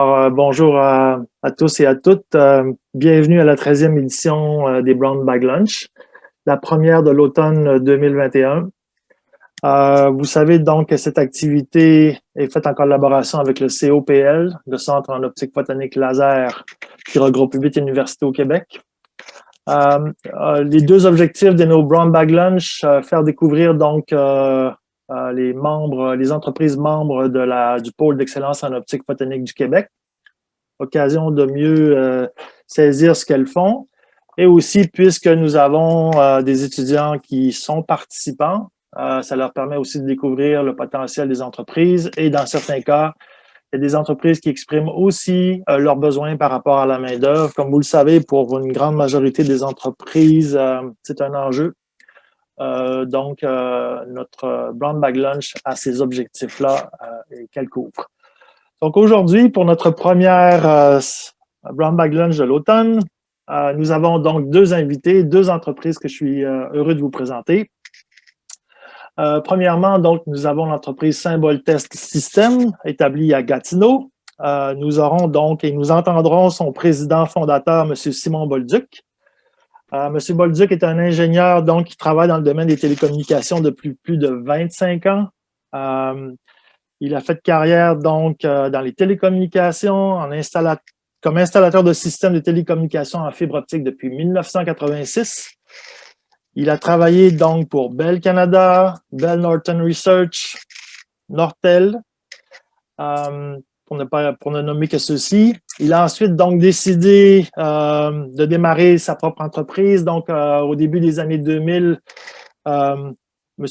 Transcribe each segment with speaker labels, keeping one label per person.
Speaker 1: Bonjour à tous et à toutes. Bienvenue à la 13e édition des Brown Bag Lunch, la première de l'automne 2021. Vous savez donc que cette activité est faite en collaboration avec le COPL, le Centre en optique photonique laser, qui regroupe 8 universités au Québec. Les deux objectifs de nos Brown Bag Lunch, faire découvrir donc les entreprises membres du pôle d'excellence en optique photonique du Québec, occasion de mieux saisir ce qu'elles font. Et aussi, puisque nous avons des étudiants qui sont participants, ça leur permet aussi de découvrir le potentiel des entreprises et dans certains cas, il y a des entreprises qui expriment aussi leurs besoins par rapport à la main-d'œuvre. Comme vous le savez, pour une grande majorité des entreprises, c'est un enjeu. Donc, notre Brown Bag Lunch a ces objectifs-là et qu'elle couvre. Donc, aujourd'hui, pour notre première Brown Bag Lunch de l'automne, nous avons donc deux invités, deux entreprises que je suis heureux de vous présenter. Premièrement, donc, nous avons l'entreprise Symbol Test System, établie à Gatineau. Nous aurons donc et nous entendrons son président fondateur, M. Simon Bolduc. M. Bolduc est un ingénieur donc qui travaille dans le domaine des télécommunications depuis plus de 25 ans. Il a fait carrière donc dans les télécommunications, comme installateur de systèmes de télécommunications en fibre optique depuis 1986. Il a travaillé donc pour Bell Canada, Bell Norton Research, Nortel, pour ne nommer que ceux-ci. Il a ensuite donc décidé de démarrer sa propre entreprise. Donc, au début des années 2000, M.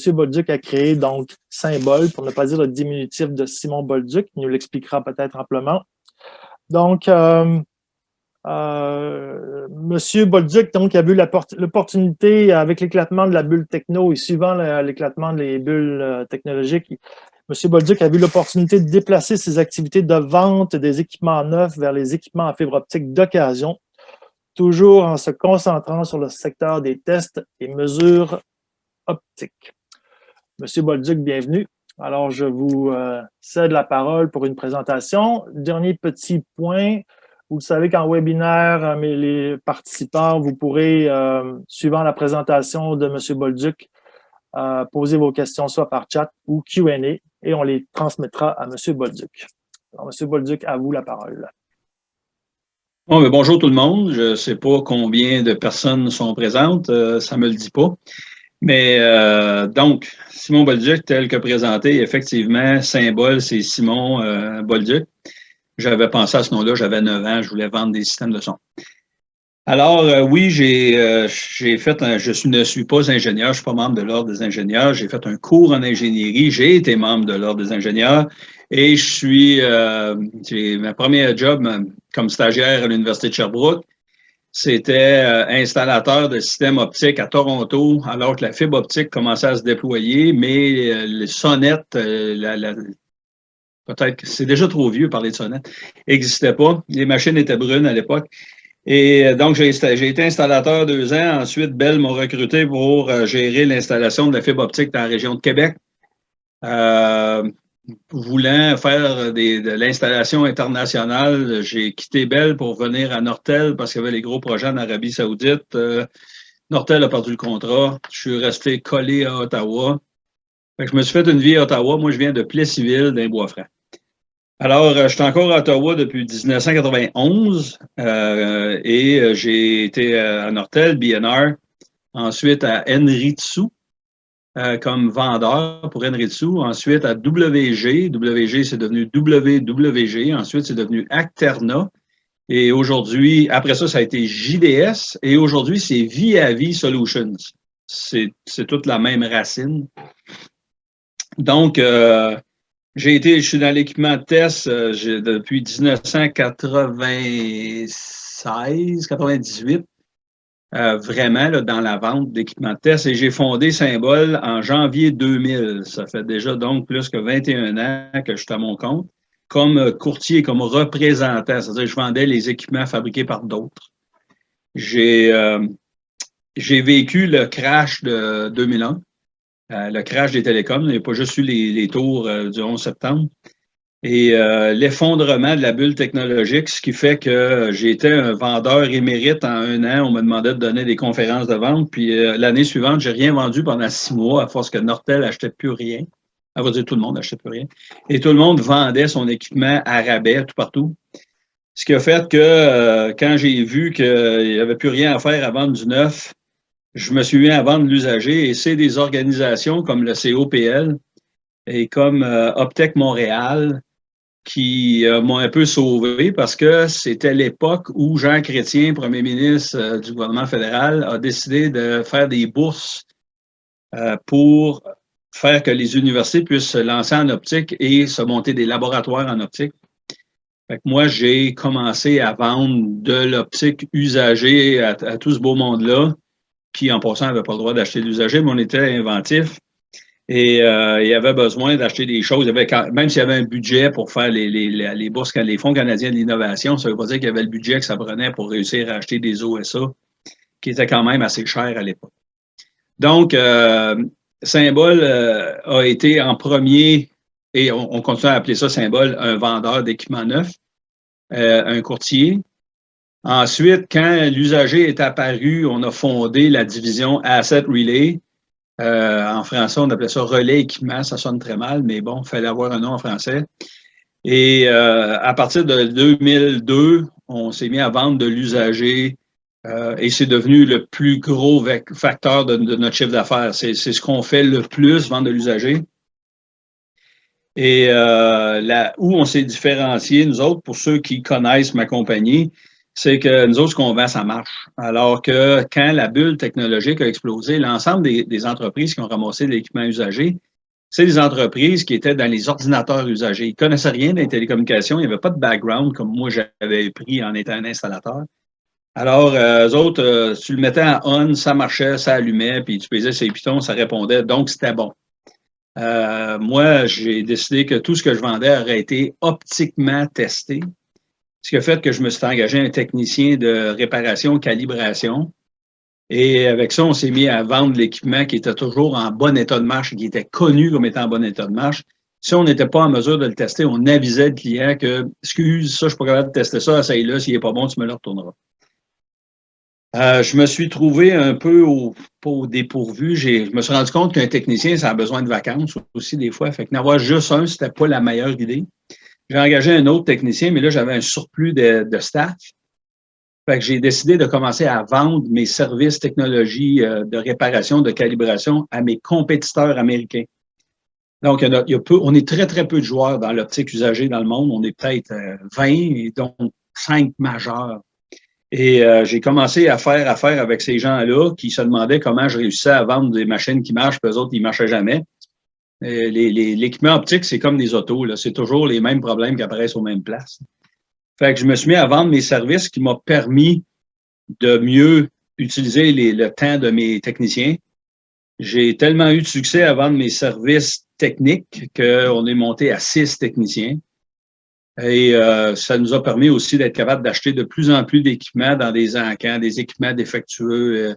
Speaker 1: Bolduc a créé donc Symbol, pour ne pas dire le diminutif de Simon Bolduc. Il nous l'expliquera peut-être amplement. Donc, Monsieur Bolduc donc, a vu l'opportunité avec l'éclatement de la bulle techno et suivant l'éclatement des bulles technologiques, Monsieur Bolduc a vu l'opportunité de déplacer ses activités de vente des équipements neufs vers les équipements en fibre optique d'occasion, toujours en se concentrant sur le secteur des tests et mesures optiques. Monsieur Bolduc, bienvenue. Alors, je vous cède la parole pour une présentation. Dernier petit point. Vous savez qu'en webinaire, les participants, vous pourrez, suivant la présentation de M. Bolduc, poser vos questions soit par chat ou Q&A et on les transmettra à M. Bolduc. Alors, M. Bolduc, à vous la parole.
Speaker 2: Bon, bonjour tout le monde. Je ne sais pas combien de personnes sont présentes, ça ne me le dit pas. Mais donc, Simon Bolduc, tel que présenté, effectivement, Symbol, c'est Simon Bolduc. J'avais pensé à ce nom-là, j'avais 9 ans, je voulais vendre des systèmes de son. Alors, oui, je ne suis pas ingénieur, je ne suis pas membre de l'Ordre des ingénieurs. J'ai fait un cours en ingénierie, j'ai été membre de l'Ordre des ingénieurs et j'ai ma première job comme stagiaire à l'Université de Sherbrooke. C'était installateur de systèmes optiques à Toronto, alors que la fibre optique commençait à se déployer, mais les sonnettes, peut-être que c'est déjà trop vieux parler de sonnettes, n'existaient pas. Les machines étaient brunes à l'époque. Et donc, j'ai été installateur 2 ans. Ensuite, Bell m'a recruté pour gérer l'installation de la fibre optique dans la région de Québec. Voulant faire de l'installation internationale, j'ai quitté Bell pour venir à Nortel parce qu'il y avait les gros projets en Arabie Saoudite. Nortel a perdu le contrat. Je suis resté collé à Ottawa. Fait que je me suis fait une vie à Ottawa. Moi, je viens de Plessisville, d'un Bois-Franc. Alors, je suis encore à Ottawa depuis 1991 et j'ai été à Nortel, BNR, ensuite à Enritsu comme vendeur pour Enritsu, ensuite à WG. WG, c'est devenu WWG, ensuite c'est devenu Acterna et aujourd'hui, après ça, ça a été JDS et aujourd'hui, c'est Viavi Solutions. C'est toute la même racine. Donc, je suis dans l'équipement de test depuis 1996, 98, vraiment là, dans la vente d'équipements de test et j'ai fondé Symbol en janvier 2000. Ça fait déjà donc plus que 21 ans que je suis à mon compte comme courtier, comme représentant, c'est-à-dire que je vendais les équipements fabriqués par d'autres. J'ai vécu le crash de 2001. Le crash des télécoms, il n'y a pas juste eu les tours du 11 septembre. et l'effondrement de la bulle technologique, ce qui fait que j'ai été un vendeur émérite en 1 an. On me demandait de donner des conférences de vente. Puis l'année suivante, j'ai rien vendu pendant 6 mois à force que Nortel n'achetait plus rien. À vrai dire, tout le monde n'achetait plus rien. Et tout le monde vendait son équipement à rabais tout partout. Ce qui a fait que quand j'ai vu qu'il n'y avait plus rien à faire à vendre du neuf, je me suis mis à vendre l'usager. Et c'est des organisations comme le COPL et comme Optech Montréal qui m'ont un peu sauvé parce que c'était l'époque où Jean Chrétien, premier ministre du gouvernement fédéral, a décidé de faire des bourses pour faire que les universités puissent se lancer en optique et se monter des laboratoires en optique. Fait que moi, j'ai commencé à vendre de l'optique usagée à tout ce beau monde-là, qui, en passant, n'avait pas le droit d'acheter de l'usager, mais on était inventifs. Et il y avait besoin d'acheter des choses. Même s'il y avait un budget pour faire les bourses, les fonds canadiens de l'innovation, ça ne veut pas dire qu'il y avait le budget que ça prenait pour réussir à acheter des OSA, qui étaient quand même assez chers à l'époque. Donc, Symbol a été en premier, et on continue à appeler ça Symbol, un vendeur d'équipements neufs, un courtier. Ensuite, quand l'usager est apparu, on a fondé la division Asset Relay. En français, on appelait ça relais équipement, ça sonne très mal, mais bon, il fallait avoir un nom en français. Et à partir de 2002, on s'est mis à vendre de l'usager et c'est devenu le plus gros facteur de notre chiffre d'affaires. C'est ce qu'on fait le plus, vendre de l'usager. Et où on s'est différencié, nous autres, pour ceux qui connaissent ma compagnie, c'est que nous autres, ce qu'on vend, ça marche. Alors que quand la bulle technologique a explosé, l'ensemble des entreprises qui ont ramassé de l'équipement usagé, c'est des entreprises qui étaient dans les ordinateurs usagés. Ils ne connaissaient rien des télécommunications, il n'y avait pas de background comme moi j'avais pris en étant un installateur. Alors, eux autres, tu le mettais en on, ça marchait, ça allumait, puis tu pesais sur les pitons, ça répondait, donc c'était bon. Moi, j'ai décidé que tout ce que je vendais aurait été optiquement testé. Ce qui a fait que je me suis engagé un technicien de réparation, calibration. Et avec ça, on s'est mis à vendre l'équipement qui était toujours en bon état de marche, qui était connu comme étant en bon état de marche. Si on n'était pas en mesure de le tester, on avisait le client que « Excuse, ça, je ne suis pas capable de tester ça, essaye-le, s'il n'est pas bon, tu me le retourneras. » Je me suis trouvé un peu au dépourvu. Je me suis rendu compte qu'un technicien, ça a besoin de vacances aussi des fois. Fait que n'avoir juste un, c'était pas la meilleure idée. J'ai engagé un autre technicien, mais là, j'avais un surplus de staff. Fait que j'ai décidé de commencer à vendre mes services technologie de réparation, de calibration à mes compétiteurs américains. Donc, on est très, très peu de joueurs dans l'optique usagée dans le monde. On est peut-être 20 et donc 5 majeurs. Et j'ai commencé à faire affaire avec ces gens-là qui se demandaient comment je réussissais à vendre des machines qui marchent, puis eux autres, ils ne marchaient jamais. L'équipement optique, c'est comme des autos, là. C'est toujours les mêmes problèmes qui apparaissent aux mêmes places. Fait que je me suis mis à vendre mes services qui m'ont permis de mieux utiliser le temps de mes techniciens. J'ai tellement eu de succès à vendre mes services techniques qu'on est monté à 6 techniciens. Et ça nous a permis aussi d'être capable d'acheter de plus en plus d'équipements dans des encans, des équipements défectueux.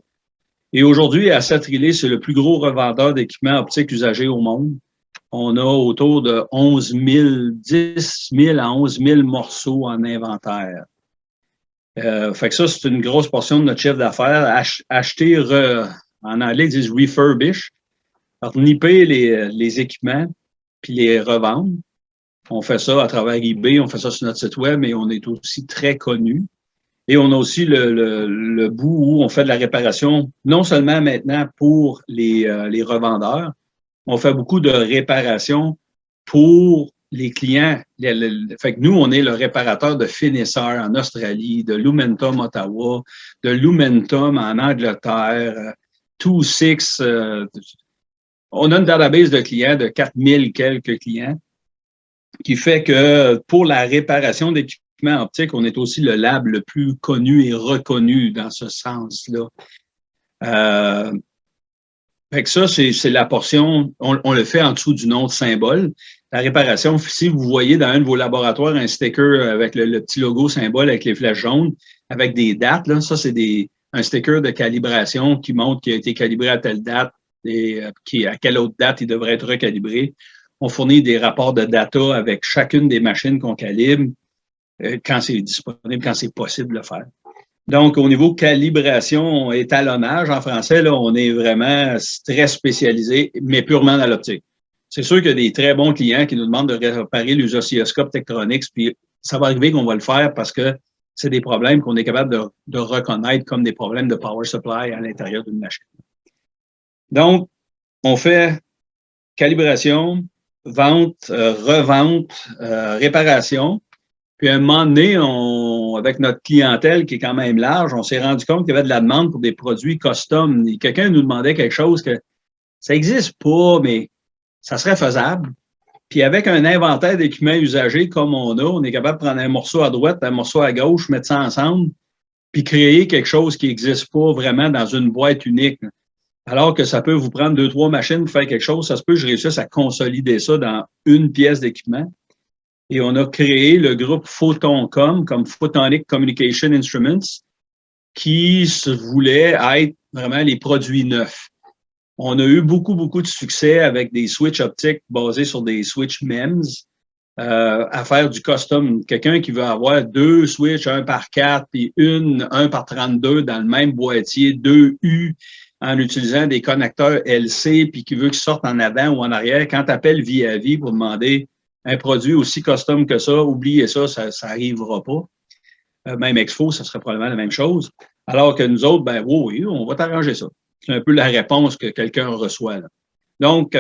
Speaker 2: Et aujourd'hui, Asset Relay, c'est le plus gros revendeur d'équipements optiques usagés au monde. On a autour de 10 000 à 11 000 morceaux en inventaire. Fait que ça, c'est une grosse portion de notre chiffre d'affaires. Acheter, en anglais, ils disent refurbish, nipper les équipements puis les revendre. On fait ça à travers eBay, on fait ça sur notre site web, mais on est aussi très connu. Et on a aussi le bout où on fait de la réparation, non seulement maintenant pour les revendeurs, on fait beaucoup de réparations pour les clients. Fait que nous, on est le réparateur de Finisar en Australie, de Lumentum Ottawa, de Lumentum en Angleterre, II-VI. On a une database de clients de 4000 quelques clients qui fait que pour la réparation d'équipements optiques, on est aussi le lab le plus connu et reconnu dans ce sens-là. Fait que ça, c'est la portion, on le fait en dessous du nom de Symbol. La réparation, si vous voyez dans un de vos laboratoires un sticker avec le petit logo Symbol avec les flèches jaunes, avec des dates, là, ça, c'est un sticker de calibration qui montre qu'il a été calibré à telle date et à quelle autre date il devrait être recalibré. On fournit des rapports de data avec chacune des machines qu'on calibre quand c'est disponible, quand c'est possible de le faire. Donc, au niveau calibration, étalonnage, en français, là, on est vraiment très spécialisé, mais purement dans l'optique. C'est sûr qu'il y a des très bons clients qui nous demandent de réparer les oscilloscopes Tektronix, puis ça va arriver qu'on va le faire parce que c'est des problèmes qu'on est capable de reconnaître comme des problèmes de power supply à l'intérieur d'une machine. Donc, on fait calibration, vente, revente, réparation. Puis à un moment donné, avec notre clientèle qui est quand même large, on s'est rendu compte qu'il y avait de la demande pour des produits custom. Quelqu'un nous demandait quelque chose que ça n'existe pas, mais ça serait faisable. Puis avec un inventaire d'équipements usagés comme on est capable de prendre un morceau à droite, un morceau à gauche, mettre ça ensemble, puis créer quelque chose qui n'existe pas vraiment dans une boîte unique. Alors que ça peut vous prendre 2-3 machines pour faire quelque chose, ça se peut que je réussisse à consolider ça dans une pièce d'équipement. Et on a créé le groupe PhotonCom, comme Photonic Communication Instruments, qui se voulait être vraiment les produits neufs. On a eu beaucoup de succès avec des switches optiques basés sur des switches MEMS, à faire du custom. Quelqu'un qui veut avoir 2 switches, 1 par 4, puis 1 par 32 dans le même boîtier, 2 U, en utilisant des connecteurs LC, puis qui veut qu'ils sortent en avant ou en arrière. Quand tu appelles via vie pour demander un produit aussi custom que ça, oubliez ça, ça n'arrivera pas. Même Expo, ça serait probablement la même chose. Alors que nous autres, ben oui, on va t'arranger ça. C'est un peu la réponse que quelqu'un reçoit, là. Donc,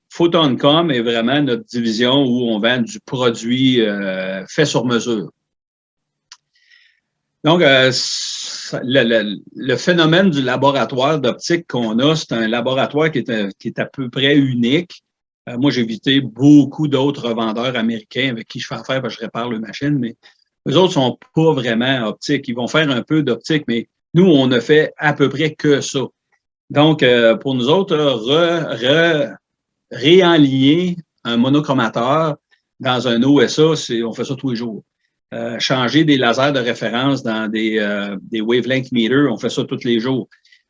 Speaker 2: PhotonCom est vraiment notre division où on vend du produit fait sur mesure. Donc, le phénomène du laboratoire d'optique qu'on a, c'est un laboratoire qui est à peu près unique. Moi, j'ai visité beaucoup d'autres revendeurs américains avec qui je fais affaire parce que je répare les machines, mais eux autres sont pas vraiment optiques. Ils vont faire un peu d'optique, mais nous, on ne fait à peu près que ça. Donc, pour nous autres, réaligner un monochromateur dans un OSA, on fait ça tous les jours. Changer des lasers de référence dans des wavelength meters, on fait ça tous les jours.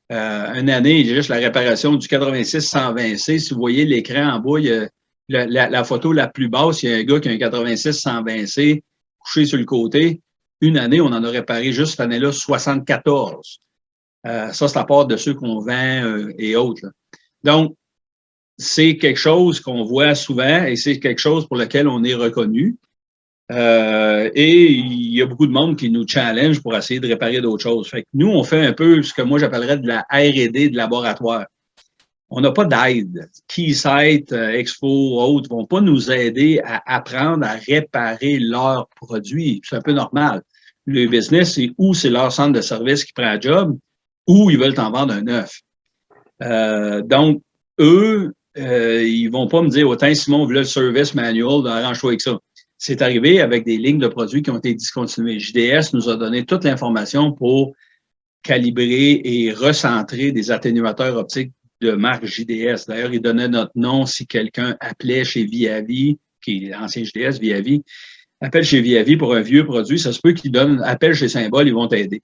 Speaker 2: Une année, il y a juste la réparation du 86-120C. Si vous voyez l'écran en bas, il y a la photo la plus basse, il y a un gars qui a un 86-120C couché sur le côté. Une année, on en a réparé juste cette année-là 74. Ça, c'est à part de ceux qu'on vend et autres, là. Donc, c'est quelque chose qu'on voit souvent et c'est quelque chose pour lequel on est reconnu. Et il y a beaucoup de monde qui nous challenge pour essayer de réparer d'autres choses. Fait que nous, on fait un peu ce que moi j'appellerais de la R&D de laboratoire. On n'a pas d'aide. Keysight, Expo, autres vont pas nous aider à apprendre à réparer leurs produits. C'est un peu normal. Le business, c'est où c'est leur centre de service qui prend un job, ou ils veulent t'en vendre un neuf. Donc, eux, ils vont pas me dire, autant Simon, veut le service manual, arrange-toi avec ça. C'est arrivé avec des lignes de produits qui ont été discontinuées. JDS nous a donné toute l'information pour calibrer et recentrer des atténuateurs optiques de marque JDS. D'ailleurs, ils donnaient notre nom si quelqu'un appelait chez Viavi, qui est ancien JDS, Viavi, appelle chez Viavi pour un vieux produit, ça se peut qu'ils donnent appel chez Symbole, ils vont t'aider.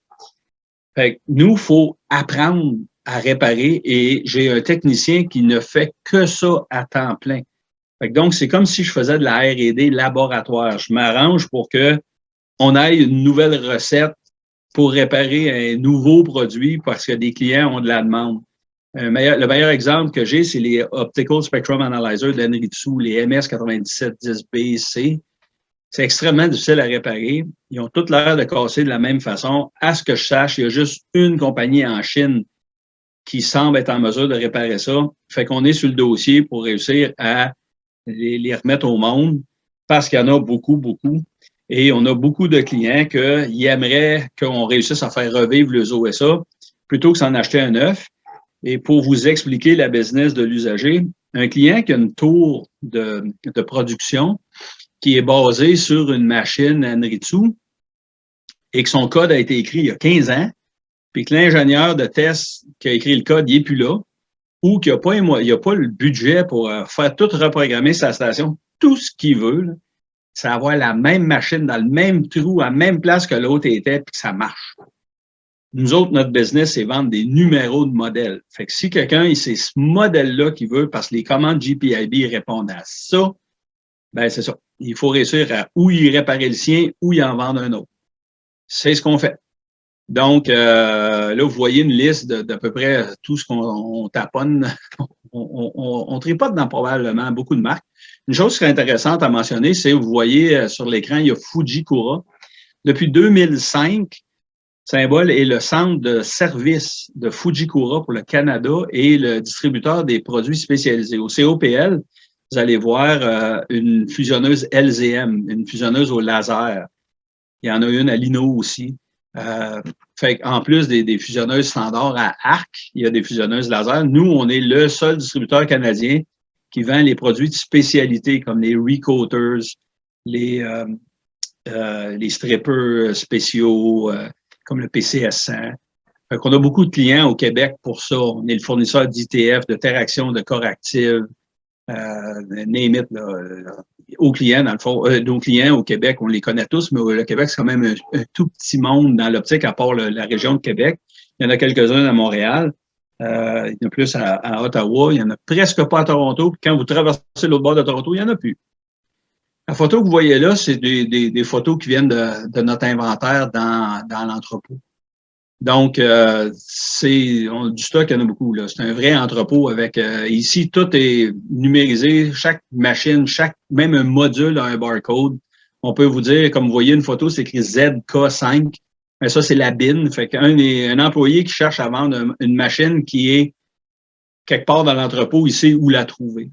Speaker 2: Fait que nous, il faut apprendre à réparer et j'ai un technicien qui ne fait que ça à temps plein. Fait que donc, c'est comme si je faisais de la R&D laboratoire. Je m'arrange pour que on ait une nouvelle recette pour réparer un nouveau produit parce que des clients ont de la demande. Le meilleur exemple que j'ai, c'est les Optical Spectrum Analyzer d'Anritsu, les MS9710B, C. C'est extrêmement difficile à réparer. Ils ont toutes l'air de casser de la même façon. À ce que je sache, il y a juste une compagnie en Chine qui semble être en mesure de réparer ça. Fait qu'on est sur le dossier pour réussir à les remettre au monde parce qu'il y en a beaucoup. Et on a beaucoup de clients qui aimeraient qu'on réussisse à faire revivre les OSA plutôt que s'en acheter un neuf. Et pour vous expliquer la business de l'usager, un client qui a une tour de production qui est basée sur une machine Anritsu et que son code a été écrit il y a 15 ans, puis que l'ingénieur de test qui a écrit le code, il n'est plus là, ou qu'il n'y a pas le budget pour faire tout reprogrammer sa station. Tout ce qu'il veut, là, c'est avoir la même machine dans le même trou, à la même place que l'autre était, puis que ça marche. Nous autres, notre business, c'est vendre des numéros de modèles. Fait que si quelqu'un, c'est ce modèle-là qu'il veut, parce que les commandes GPIB répondent à ça, ben c'est ça. Il faut réussir à ou y réparer le sien ou y en vendre un autre. C'est ce qu'on fait. Donc, là, vous voyez une liste d'à peu près tout ce qu'on taponne. On tripote dans probablement beaucoup de marques. Une chose qui serait intéressante à mentionner, c'est, vous voyez sur l'écran, il y a Fujikura. Depuis 2005, Symbol est le centre de service de Fujikura pour le Canada et le distributeur des produits spécialisés. Au COPL, vous allez voir une fusionneuse LZM, une fusionneuse au laser. Il y en a une à Lino aussi. Fait en plus des fusionneuses standards à arc, il y a des fusionneuses laser. Nous, on est le seul distributeur canadien qui vend les produits de spécialité comme les recoaters, les strippers spéciaux, comme le PCS100. Fait qu'on a beaucoup de clients au Québec pour ça. On est le fournisseur d'ITF, de Terraction, de Coractive, name it, là, aux clients, dans le fond. Nos clients au Québec, on les connaît tous, mais le Québec, c'est quand même un tout petit monde dans l'optique, à part la région de Québec. Il y en a quelques-uns à Montréal. Il y en a plus à Ottawa. Il n'y en a presque pas à Toronto. Puis quand vous traversez l'autre bord de Toronto, il n'y en a plus. La photo que vous voyez là, c'est des photos qui viennent de notre inventaire dans l'entrepôt. Donc, c'est du stock, il y en a beaucoup. Là. C'est un vrai entrepôt avec ici, tout est numérisé, chaque machine, même un module a un barcode. On peut vous dire, comme vous voyez une photo, c'est écrit ZK5, mais ça, c'est la bin. Fait un employé qui cherche à vendre une machine qui est quelque part dans l'entrepôt, il sait où la trouver.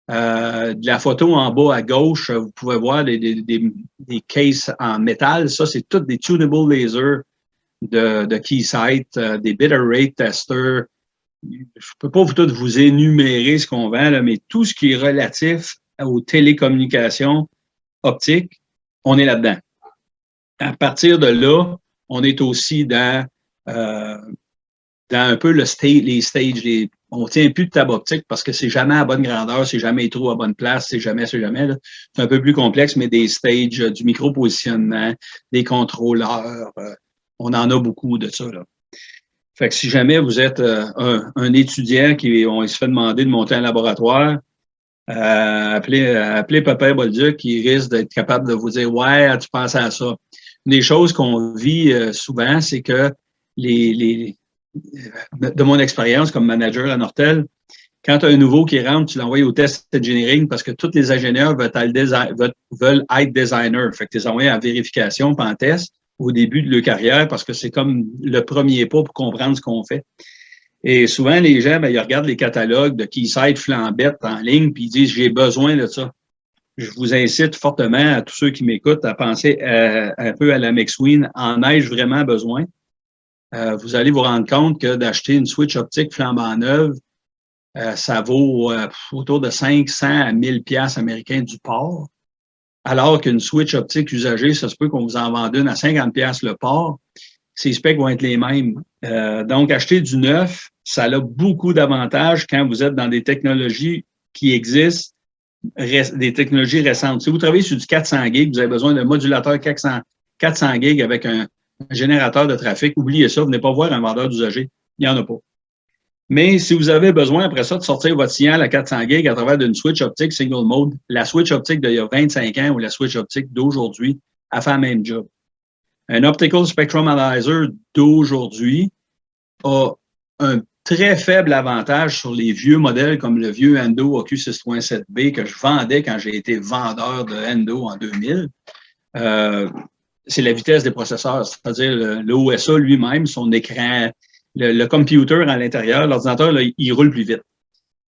Speaker 2: De la photo en bas à gauche, vous pouvez voir des cases en métal. Ça, c'est toutes des tunable lasers de Keysight, des bit rate testers. Je peux pas tout vous énumérer ce qu'on vend, là, mais tout ce qui est relatif aux télécommunications optiques, on est là-dedans. À partir de là, on est aussi dans un peu les stages. On tient plus de table optique parce que c'est jamais à bonne grandeur, c'est jamais trop à bonne place, c'est jamais. Là. C'est un peu plus complexe, mais des stages, du micro-positionnement, des contrôleurs, on en a beaucoup de ça. Là. Fait que si jamais vous êtes un étudiant on se fait demander de monter un laboratoire, appelez Papa Bolduc qui risque d'être capable de vous dire « Ouais, tu penses à ça ». Une des choses qu'on vit souvent, c'est que de mon expérience comme manager à Nortel, quand tu as un nouveau qui rentre, tu l'envoies au test engineering parce que tous les ingénieurs veulent être designers. Fait que tu les envoies en vérification puis en test au début de leur carrière parce que c'est comme le premier pas pour comprendre ce qu'on fait. Et souvent, les gens, ils regardent les catalogues de Keysight Flambette en ligne puis ils disent « J'ai besoin de ça ». Je vous incite fortement à tous ceux qui m'écoutent à penser un peu à la McSween. En ai-je vraiment besoin? Vous allez vous rendre compte que d'acheter une switch optique flambant neuve, ça vaut autour de 500 à 1000 piastres américains du port. Alors qu'une switch optique usagée, ça se peut qu'on vous en vende une à 50 piastres le port. Ces specs vont être les mêmes. Donc, acheter du neuf, ça a beaucoup d'avantages quand vous êtes dans des technologies qui existent, des technologies récentes. Si vous travaillez sur du 400 gigs, vous avez besoin d'un modulateur 400 gigs avec un générateur de trafic, oubliez ça, venez pas voir un vendeur d'usager. Il n'y en a pas. Mais si vous avez besoin, après ça, de sortir votre signal à 400 gigs à travers d'une switch optique single mode, la switch optique d'il y a 25 ans ou la switch optique d'aujourd'hui a fait le même job. Un Optical Spectrum Analyzer d'aujourd'hui a un très faible avantage sur les vieux modèles comme le vieux Endo AQ6.7B que je vendais quand j'ai été vendeur de Endo en 2000. C'est la vitesse des processeurs, c'est-à-dire le OSA lui-même, son écran, le computer à l'intérieur, l'ordinateur, là, il roule plus vite.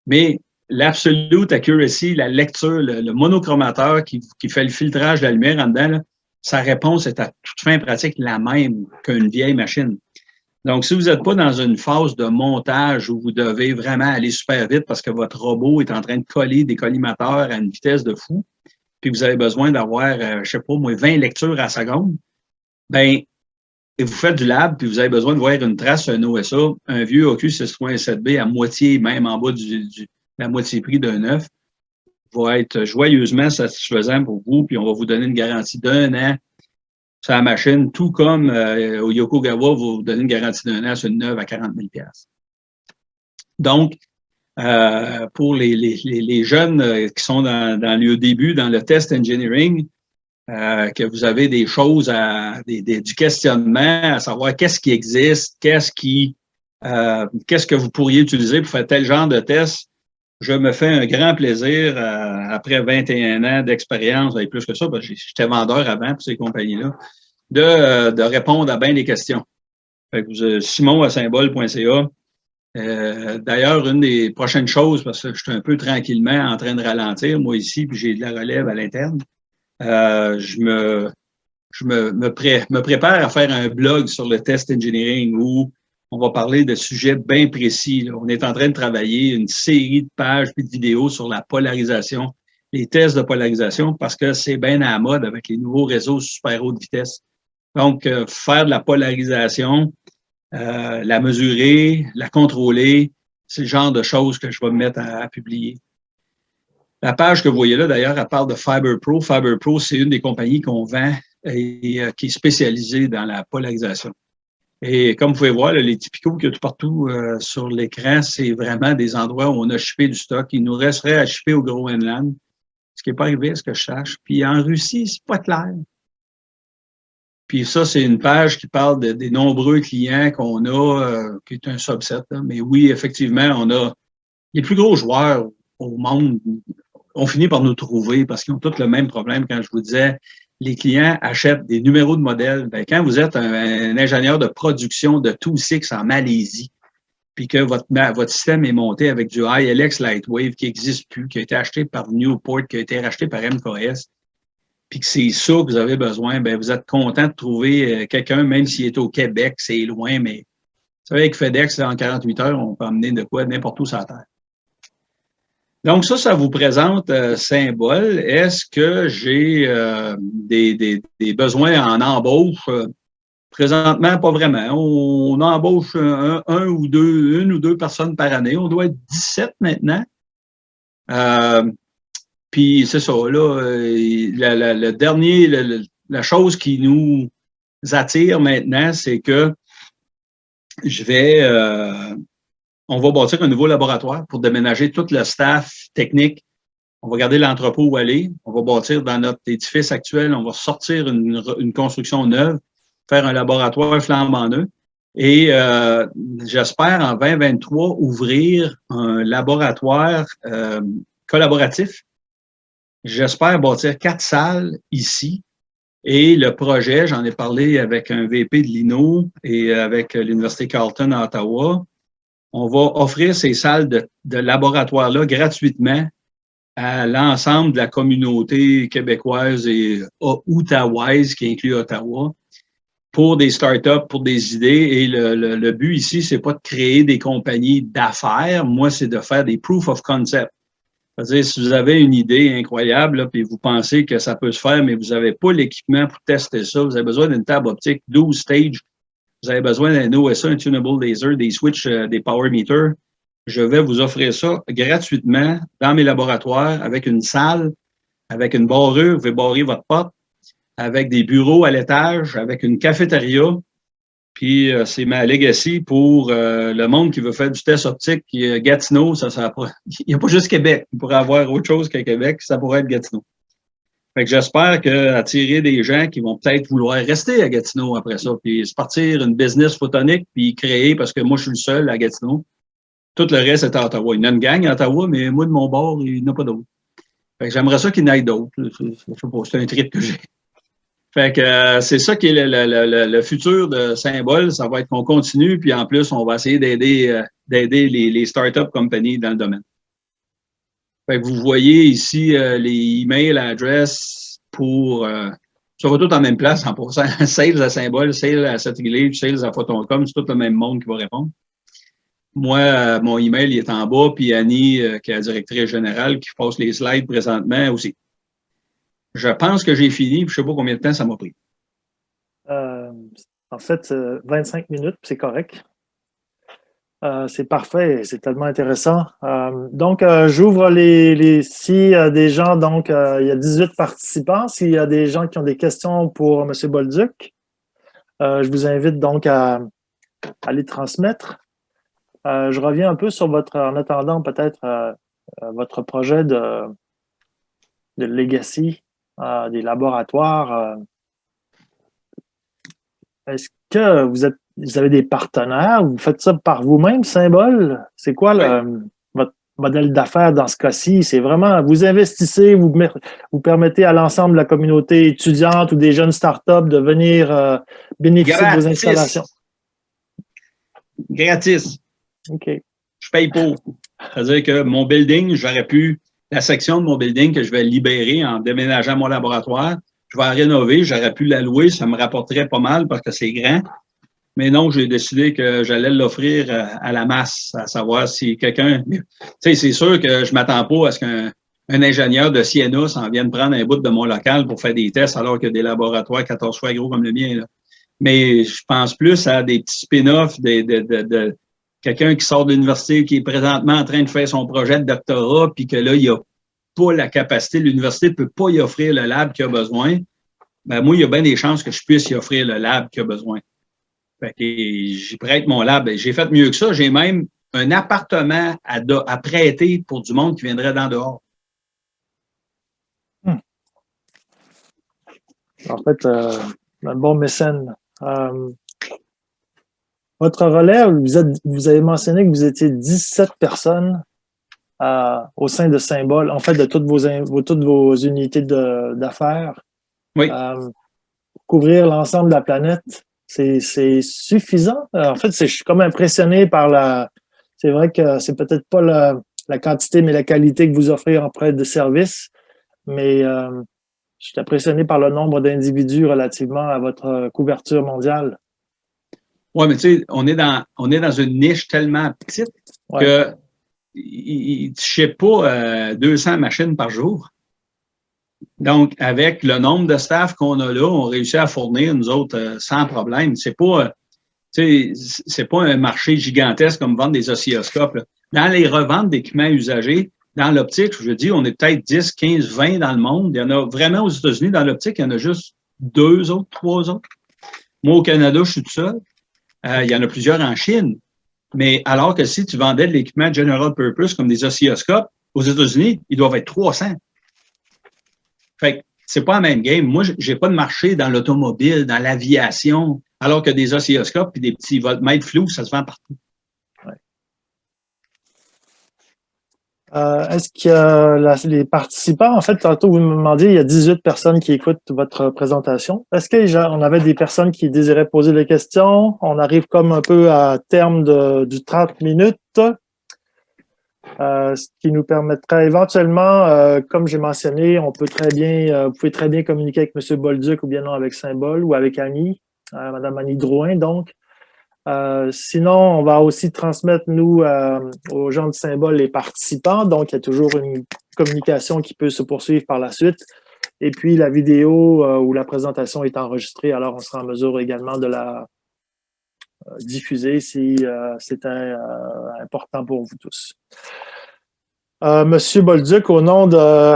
Speaker 2: Mais l'absolute accuracy, la lecture, le monochromateur qui fait le filtrage de la lumière en dedans, là, sa réponse est à toute fin pratique la même qu'une vieille machine. Donc, si vous n'êtes pas dans une phase de montage où vous devez vraiment aller super vite parce que votre robot est en train de coller des collimateurs à une vitesse de fou, puis vous avez besoin d'avoir, je sais pas, moi, 20 lectures à la seconde, ben, et vous faites du lab, puis vous avez besoin de voir une trace sur un OSA, un vieux AQ6.7B à moitié, même en bas la moitié prix d'un neuf, va être joyeusement satisfaisant pour vous, puis on va vous donner une garantie d'1 an sur la machine, tout comme au Yokogawa, vous donnez une garantie d'un an sur une neuve à 40 000 $. Donc, pour les jeunes qui sont dans le début, dans le test engineering, que vous avez des choses, du questionnement, à savoir qu'est-ce qui existe, qu'est-ce que vous pourriez utiliser pour faire tel genre de test. Je me fais un grand plaisir, après 21 ans d'expérience, et plus que ça, parce que j'étais vendeur avant pour ces compagnies-là, de répondre à bien des questions. Fait que simon@symbole.ca. D'ailleurs, une des prochaines choses, parce que je suis un peu tranquillement en train de ralentir, moi ici, puis j'ai de la relève à l'interne, je me prépare à faire un blog sur le test engineering où on va parler de sujets bien précis. Là. On est en train de travailler une série de pages et de vidéos sur la polarisation, les tests de polarisation, parce que c'est bien à la mode avec les nouveaux réseaux super haute vitesse. Donc, faire de la polarisation, la mesurer, la contrôler, c'est le genre de choses que je vais me mettre à publier. La page que vous voyez là, d'ailleurs, elle parle de FiberPro. FiberPro, c'est une des compagnies qu'on vend et qui est spécialisée dans la polarisation. Et comme vous pouvez voir, là, les typicaux qu'il y a tout partout sur l'écran, c'est vraiment des endroits où on a shippé du stock. Il nous resterait à shipper au Groenland, ce qui n'est pas arrivé à ce que je sache. Puis en Russie, c'est pas clair. Puis ça, c'est une page qui parle des nombreux clients qu'on a, qui est un subset. Là. Mais oui, effectivement, on a les plus gros joueurs au monde ont fini par nous trouver parce qu'ils ont tous le même problème. Quand je vous disais, les clients achètent des numéros de modèles. Bien, quand vous êtes un ingénieur de production de II-VI en Malaisie, puis que votre système est monté avec du ILX Lightwave qui n'existe plus, qui a été acheté par Newport, qui a été racheté par MKS, puis que c'est ça que vous avez besoin, bien, vous êtes content de trouver quelqu'un, même s'il est au Québec, c'est loin, mais vous savez, avec FedEx, en 48 heures, on peut emmener de quoi n'importe où sur la Terre. Donc ça vous présente Symbole. Est-ce que j'ai des besoins en embauche? Présentement, pas vraiment. On embauche une ou deux personnes par année. On doit être 17 maintenant. Puis c'est ça, là, la chose qui nous attire maintenant, c'est que on va bâtir un nouveau laboratoire pour déménager tout le staff technique. On va garder l'entrepôt où aller. On va bâtir dans notre édifice actuel. On va sortir une construction neuve, faire un laboratoire flambant neuf. Et j'espère en 2023 ouvrir un laboratoire collaboratif. J'espère bâtir 4 salles ici. Et le projet, j'en ai parlé avec un VP de l'INO et avec l'Université Carleton à Ottawa. On va offrir ces salles de laboratoire-là gratuitement à l'ensemble de la communauté québécoise et outaouaise, qui inclut Ottawa, pour des startups, pour des idées. Et le but ici, c'est pas de créer des compagnies d'affaires. Moi, c'est de faire des proof of concept. C'est-à-dire, si vous avez une idée incroyable, là, puis vous pensez que ça peut se faire, mais vous n'avez pas l'équipement pour tester ça, vous avez besoin d'une table optique 12 stages, vous avez besoin d'un OSA, un tunable laser, des switches, des power meters, je vais vous offrir ça gratuitement dans mes laboratoires avec une salle, avec une barrure, vous pouvez barrer votre porte, avec des bureaux à l'étage, avec une cafétéria. Puis c'est ma legacy pour le monde qui veut faire du test optique. Gatineau, il n'y a pas juste Québec. Il pourrait avoir autre chose qu'à Québec, ça pourrait être Gatineau. Fait que j'espère attirer des gens qui vont peut-être vouloir rester à Gatineau après ça, puis se partir une business photonique, puis créer, parce que moi, je suis le seul à Gatineau. Tout le reste est à Ottawa. Il y en a une gang à Ottawa, mais moi, de mon bord, il n'y en a pas d'autres. Fait que j'aimerais ça qu'il y en ait d'autres. C'est un trip que j'ai. Fait que c'est ça qui est le futur de Symbole. Ça va être qu'on continue, puis en plus, on va essayer d'aider les startup companies dans le domaine. Fait que vous voyez ici les emails adresses pour ça va tout en même place en passant. Sales à Symbole, sales à Satellite, sales à Photoncom, c'est tout le même monde qui va répondre. Moi, mon email il est en bas, puis Annie, qui est la directrice générale, qui passe les slides présentement aussi. Je pense que j'ai fini, puis je ne sais pas combien de temps ça m'a pris.
Speaker 1: En fait, 25 minutes, c'est correct. C'est parfait, c'est tellement intéressant. Donc, j'ouvre s'il y a des gens, donc, il y a 18 participants. S'il y a des gens qui ont des questions pour M. Bolduc, je vous invite donc à les transmettre. Je reviens un peu sur en attendant peut-être votre projet de legacy des laboratoires. Est-ce que vous avez des partenaires? Vous faites ça par vous-même, Symbole? C'est quoi votre modèle d'affaires dans ce cas-ci? C'est vraiment, vous investissez, vous permettez à l'ensemble de la communauté étudiante ou des jeunes startups de venir bénéficier de vos installations.
Speaker 2: Gratis.
Speaker 1: OK.
Speaker 2: Je paye pour. C'est-à-dire que mon building, la section de mon building que je vais libérer en déménageant mon laboratoire, je vais la rénover, j'aurais pu la louer, ça me rapporterait pas mal parce que c'est grand. Mais non, j'ai décidé que j'allais l'offrir à la masse, à savoir si quelqu'un... Tu sais, c'est sûr que je m'attends pas à ce qu'un ingénieur de Siena s'en vienne prendre un bout de mon local pour faire des tests alors qu'il y a des laboratoires 14 fois gros comme le mien, là. Mais je pense plus à des petits spin-offs de quelqu'un qui sort de l'université, qui est présentement en train de faire son projet de doctorat, puis que là, il a pas la capacité, l'université ne peut pas y offrir le lab qu'il a besoin. Ben, moi, il y a bien des chances que je puisse y offrir le lab qu'il a besoin. Fait que j'y prête mon lab. J'ai fait mieux que ça. J'ai même un appartement à prêter pour du monde qui viendrait d'en dehors.
Speaker 1: En fait, un bon mécène. Votre relais, vous avez mentionné que vous étiez 17 personnes au sein de Symbole, en fait, de toutes vos unités d'affaires.
Speaker 2: Oui.
Speaker 1: Couvrir l'ensemble de la planète, c'est suffisant. En fait, je suis comme impressionné par c'est vrai que c'est peut-être pas la quantité, mais la qualité que vous offrez en prêt de service. Mais je suis impressionné par le nombre d'individus relativement à votre couverture mondiale.
Speaker 2: Oui, mais tu sais, on est dans une niche tellement petite que tu ne sais pas 200 machines par jour. Donc, avec le nombre de staff qu'on a là, on réussit à fournir, nous autres, sans problème. C'est pas un marché gigantesque comme vendre des oscilloscopes, là. Dans les reventes d'équipements usagés, dans l'optique, je dis, on est peut-être 10, 15, 20 dans le monde. Il y en a vraiment aux États-Unis. Dans l'optique, il y en a juste 2 autres, 3 autres. Moi, au Canada, je suis tout seul. Il y en a plusieurs en Chine. Mais alors que si tu vendais de l'équipement general purpose comme des oscilloscopes, aux États-Unis, ils doivent être 300. Fait que c'est pas la même game. Moi, j'ai pas de marché dans l'automobile, dans l'aviation, alors que des oscilloscopes et des petits voltmètres flous, ça se vend partout.
Speaker 1: Ouais. Est-ce que les participants, en fait, tantôt vous me demandiez, il y a 18 personnes qui écoutent votre présentation. Est-ce qu'on avait des personnes qui désiraient poser des questions? On arrive comme un peu à terme du 30 minutes. Ce qui nous permettrait éventuellement, comme j'ai mentionné, vous pouvez très bien communiquer avec M. Bolduc ou bien non avec Symbole ou avec Annie, Mme Annie Drouin, donc. Sinon, on va aussi transmettre, nous, aux gens de Symbole, les participants. Donc, il y a toujours une communication qui peut se poursuivre par la suite. Et puis, la vidéo ou la présentation est enregistrée, alors on sera en mesure également de la diffuser si c'est important pour vous tous. Monsieur Bolduc, au nom de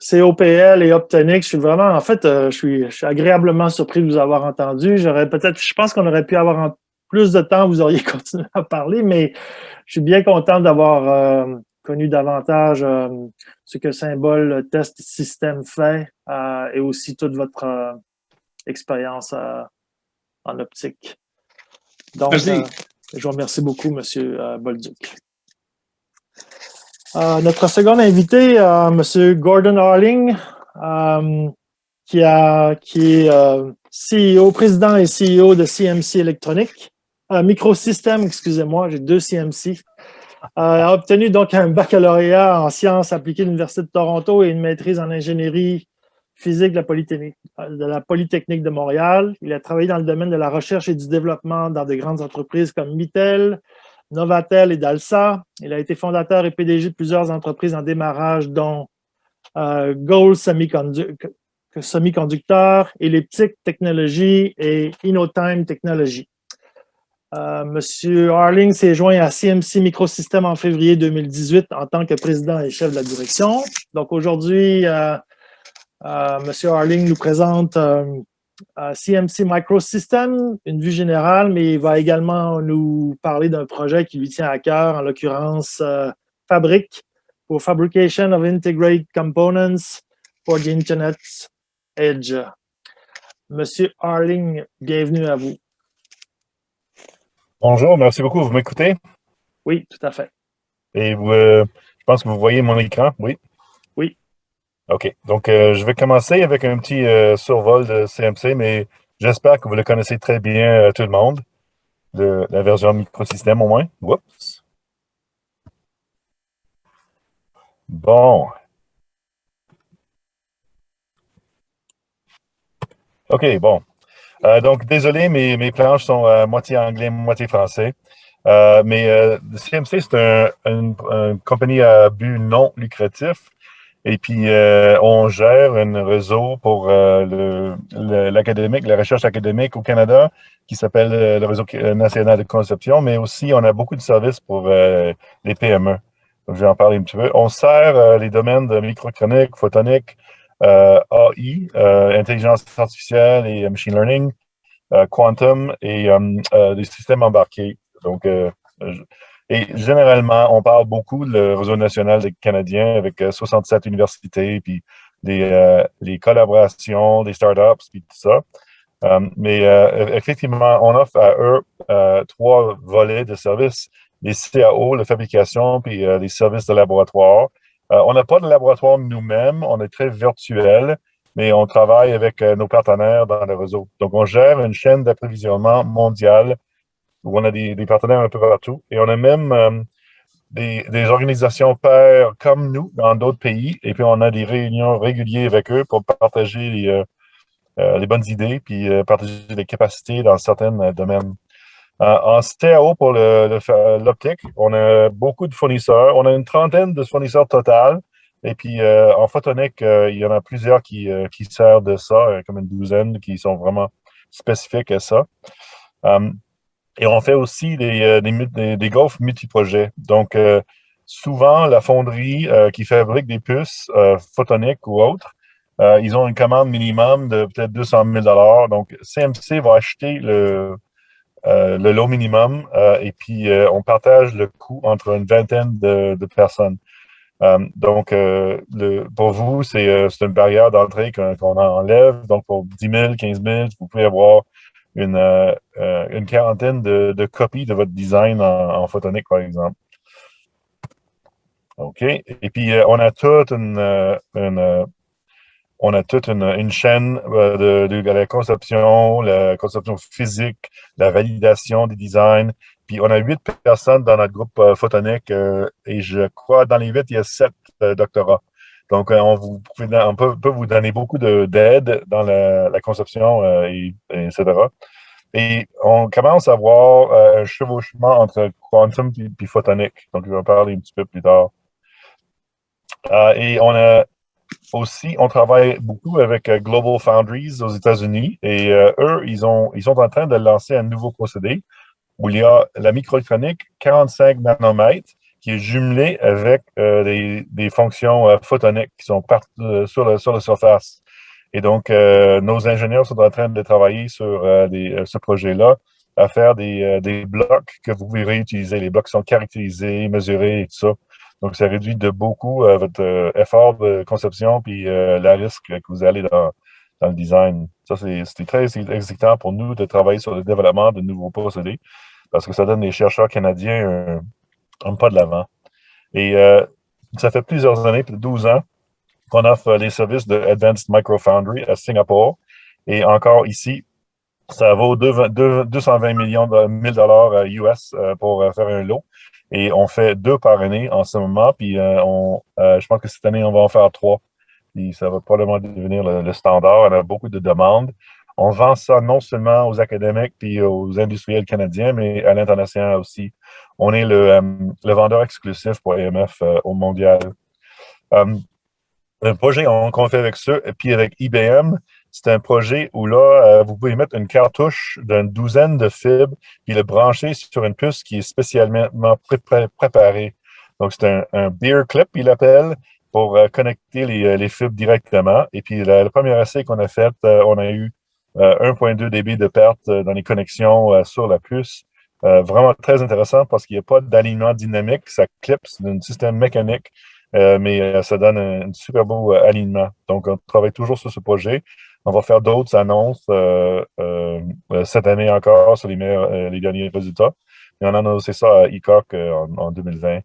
Speaker 1: COPL et Optonix, je suis agréablement surpris de vous avoir entendu. Je pense qu'on aurait pu avoir plus de temps, vous auriez continué à parler, mais je suis bien content d'avoir connu davantage ce que Symbole Test System fait et aussi toute votre expérience en optique. Donc, je vous remercie beaucoup, M. Bolduc. Notre second invité, M. Gordon Harling, qui est CEO, président et CEO de CMC Electronic. Microsystem, excusez-moi, j'ai 2 CMC. A obtenu donc un baccalauréat en sciences appliquées de l'Université de Toronto et une maîtrise en ingénierie physique de la Polytechnique de Montréal. Il a travaillé dans le domaine de la recherche et du développement dans de grandes entreprises comme Mitel, Novatel et Dalsa. Il a été fondateur et PDG de plusieurs entreprises en démarrage, dont Gold Semiconductor, Elliptic Technology et Innotime Technology. Monsieur Harling s'est joint à CMC Microsystems en février 2018 en tant que président et chef de la direction. Donc aujourd'hui, Monsieur Harling nous présente CMC Microsystems, une vue générale, mais il va également nous parler d'un projet qui lui tient à cœur, en l'occurrence Fabric, pour Fabrication of Integrated Components for the Internet Edge. Monsieur Harling, bienvenue à vous.
Speaker 3: Bonjour, merci beaucoup. Vous m'écoutez?
Speaker 1: Oui, tout à fait.
Speaker 3: Et je pense que vous voyez mon écran, oui?
Speaker 1: Oui.
Speaker 3: OK. Donc, je vais commencer avec un petit survol de CMC, mais j'espère que vous le connaissez très bien, tout le monde, de la version microsystème au moins. Oups. Bon. OK, bon. Donc, désolé, mes planches sont moitié anglais, moitié français. Mais CMC, c'est une compagnie à but non lucratif. Et puis, on gère un réseau pour l'académique, la recherche académique au Canada, qui s'appelle le Réseau national de conception, mais aussi on a beaucoup de services pour les PME. Donc, je vais en parler un petit peu. On sert les domaines de microélectronique, photonique, AI, intelligence artificielle et machine learning, quantum et des systèmes embarqués. Donc, et généralement, on parle beaucoup du réseau national des Canadiens avec 67 universités, puis les collaborations, des startups, puis tout ça. Mais effectivement, on offre à eux 3 volets de services, les CAO, la fabrication, puis les services de laboratoire. On n'a pas de laboratoire nous-mêmes, on est très virtuel, mais on travaille avec nos partenaires dans le réseau. Donc, on gère une chaîne d'approvisionnement mondiale où on a des partenaires un peu partout. Et on a même des organisations pairs comme nous dans d'autres pays. Et puis, on a des réunions régulières avec eux pour partager les bonnes idées puis partager les capacités dans certains domaines. En CAO pour l'optique, on a beaucoup de fournisseurs. On a une trentaine de fournisseurs total. Et puis, en photonique, il y en a plusieurs qui servent de ça, comme une douzaine qui sont vraiment spécifiques à ça. Et on fait aussi des gaufres multi-projets. Donc, souvent, la fonderie qui fabrique des puces photoniques ou autres, ils ont une commande minimum de peut-être 200 000 $. Donc, CMC va acheter le lot minimum et puis on partage le coût entre une vingtaine de personnes. Donc, pour vous, c'est une barrière d'entrée qu'on enlève. Donc, pour 10 000, 15 000, vous pouvez avoir une quarantaine de copies de votre design en photonique, par exemple. OK. Et puis, on a toute une chaîne de la conception physique, la validation des designs. Puis, on a 8 personnes dans notre groupe photonique et je crois dans les 8, il y a 7 doctorats. Donc, on peut vous donner beaucoup d'aide dans la conception, etc. Et on commence à voir un chevauchement entre quantum et photonique. Donc, je vais en parler un petit peu plus tard. Et on travaille beaucoup avec Global Foundries aux États-Unis. Et eux, ils sont en train de lancer un nouveau procédé où il y a la microélectronique 45 nanomètres qui est jumelée avec des fonctions photoniques qui sont sur la surface. Et donc, nos ingénieurs sont en train de travailler sur ce projet-là, à faire des blocs que vous pouvez réutiliser. Les blocs sont caractérisés, mesurés et tout ça. Donc, ça réduit de beaucoup votre effort de conception puis le risque que vous allez dans le design. Ça, c'est très excitant pour nous de travailler sur le développement de nouveaux procédés parce que ça donne les chercheurs canadiens un pas de l'avant. Et ça fait plusieurs années, plus de 12 ans, qu'on offre les services de Advanced Micro Foundry à Singapour. Et encore ici, ça vaut 220 millions de $1000 US pour faire un lot. Et on fait 2 par année en ce moment. Puis je pense que cette année, on va en faire 3. Puis ça va probablement devenir le standard. On a beaucoup de demandes. On vend ça non seulement aux académiques puis aux industriels canadiens, mais à l'international aussi. On est le vendeur exclusif pour AMF au mondial. Le projet qu'on fait avec ça, et puis avec IBM, c'est un projet où là, vous pouvez mettre une cartouche d'une douzaine de fibres puis le brancher sur une puce qui est spécialement préparée. Donc, c'est un beer clip, il appelle, pour connecter les fibres directement. Et puis, le premier essai qu'on a fait, on a eu 1,2 dB de perte dans les connexions sur la puce. Vraiment très intéressant parce qu'il n'y a pas d'alignement dynamique, ça clip, c'est un système mécanique, mais ça donne un super beau alignement. Donc, on travaille toujours sur ce projet. On va faire d'autres annonces cette année encore sur les derniers résultats. Et on a annoncé ça à ICOC en 2020.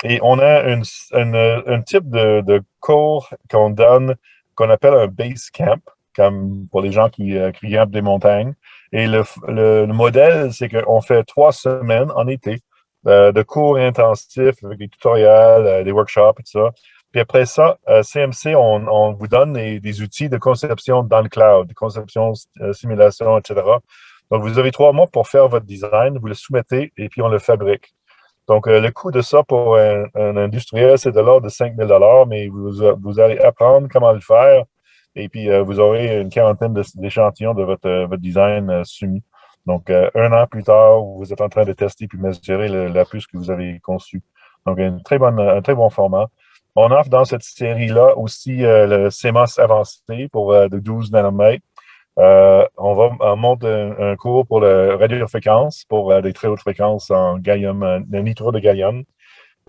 Speaker 3: Et on a un type de cours qu'on donne qu'on appelle un base camp, comme pour les gens qui grimpent des montagnes. Et le modèle, c'est qu'on fait 3 semaines en été de cours intensifs avec des tutoriels, des workshops et tout ça. Puis après ça, CMC, on vous donne des outils de conception dans le cloud, de conception, simulation, etc. Donc, vous avez 3 mois pour faire votre design, vous le soumettez et puis on le fabrique. Donc, le coût de ça pour un industriel, c'est de l'ordre de 5 000 $, mais vous allez apprendre comment le faire et puis vous aurez une quarantaine d'échantillons de votre design soumis. Donc, 1 an plus tard, vous êtes en train de tester puis mesurer la puce que vous avez conçue. Donc, un très bon format. On offre dans cette série-là aussi le CMOS avancé pour de 12 nanomètres. On monte un cours pour la radiofréquence, pour des très hautes fréquences en gallium, le nitro de gallium,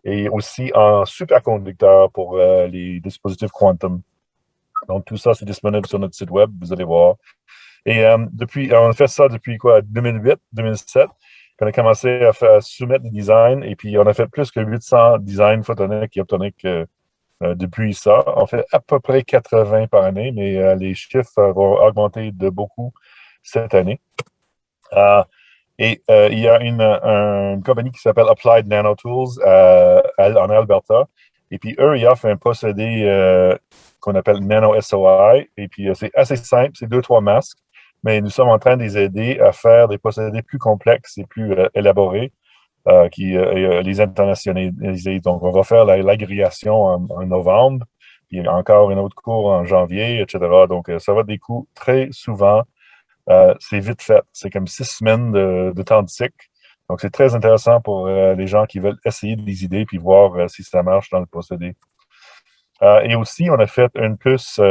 Speaker 3: et aussi en superconducteur pour les dispositifs quantum. Donc, tout ça, c'est disponible sur notre site web, vous allez voir. Et on a fait ça depuis 2008, 2007, qu'on a commencé à soumettre des designs, et puis on a fait plus que 800 designs photoniques et optoniques depuis ça. On fait à peu près 80 par année, mais les chiffres vont augmenter de beaucoup cette année. Il y a une compagnie qui s'appelle Applied Nanotools en Alberta. Et puis, eux, ils offrent un procédé qu'on appelle Nano SOI. Et puis, c'est assez simple, c'est 2-3 masques. Mais nous sommes en train de les aider à faire des procédés plus complexes et plus élaborés qui les internationaliser. Donc, on va faire l'agrégation en novembre. Il y a encore un autre cours en janvier, etc. Donc, ça va des coûts très souvent. C'est vite fait. C'est comme 6 semaines de temps de cycle. Donc, c'est très intéressant pour les gens qui veulent essayer des idées puis voir si ça marche dans le procédé. Et aussi, on a fait une puce